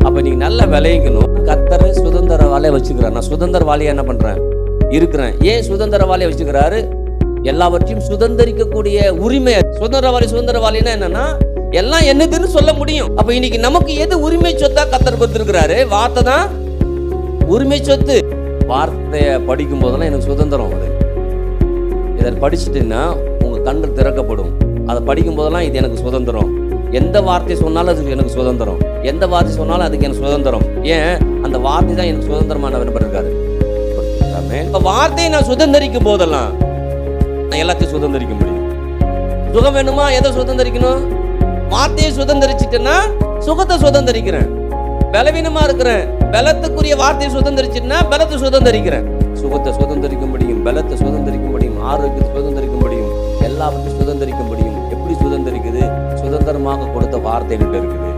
அப்ப நீங்க நல்ல விளையங்கணும். கர்த்தர் சுதந்திரவாளியா வச்சுக்கிறார். நான் சுதந்திரவாளியா என்ன பண்றேன் இருக்கிறேன். ஏன் சுதந்திரவாளியா வச்சுக்கிறாரு? எல்லாவற்றையும் சுதந்திரிக்கக்கூடிய உரிமை. சுதந்திரவாளின்னா என்னன்னா எல்லாம் என்னதுன்னு சொல்ல முடியும். அப்ப இன்னைக்கு நமக்கு எது உரிமை சொத்தா கர்த்தர் கொடுத்திருக்கிறாரு? வார்த்தை தான் உரிமை சொத்து. வார்த்தையை படிக்கும் போதெல்லாம் எனக்கு சுதந்திரம். அது இதை படிச்சுட்டீங்கன்னா உங்க கண்ணு திறக்கப்படும். அதை படிக்கும் போதெல்லாம் இது எனக்கு சுதந்திரம். எந்த வார்த்தை சொன்னாலும் அதுக்கு எனக்கு சுதந்திரம். எந்த வார்த்தை சொன்னாலும் அதுக்கு எனக்கு சுதந்திரம். ஏன்? அந்த வார்த்தை தான் எனக்கு சுதந்திரமான விருப்பம். இப்ப வார்த்தையை நான் சுதந்திரிக்கும் போதெல்லாம் நான் எல்லாத்தையும் சுதந்திரிக்க முடியும். சுகம் வேணுமா? எதை சுதந்திரிக்கணும்? வார்த்தையை சுதந்திரிச்சிட்டேன்னா சுகத்தை சுதந்திரிக்கிறேன். பலவீனமா இருக்கிறேன், பலத்துக்குரிய வார்த்தையை சுதந்திரிச்சுன்னா பலத்தை சுதந்திரிக்கிறேன். சுகத்தை சுதந்திரிக்க முடியும், பலத்தை சுதந்திரிக்க முடியும், ஆரோக்கியத்தை சுதந்திரிக்க முடியும், எல்லாவற்றையும் சுதந்திரிக்க முடியும். எப்படி சுதந்திரிக்குது? சுதந்திரமாக கொடுத்த வார்த்தை என்கிட்ட இருக்குது.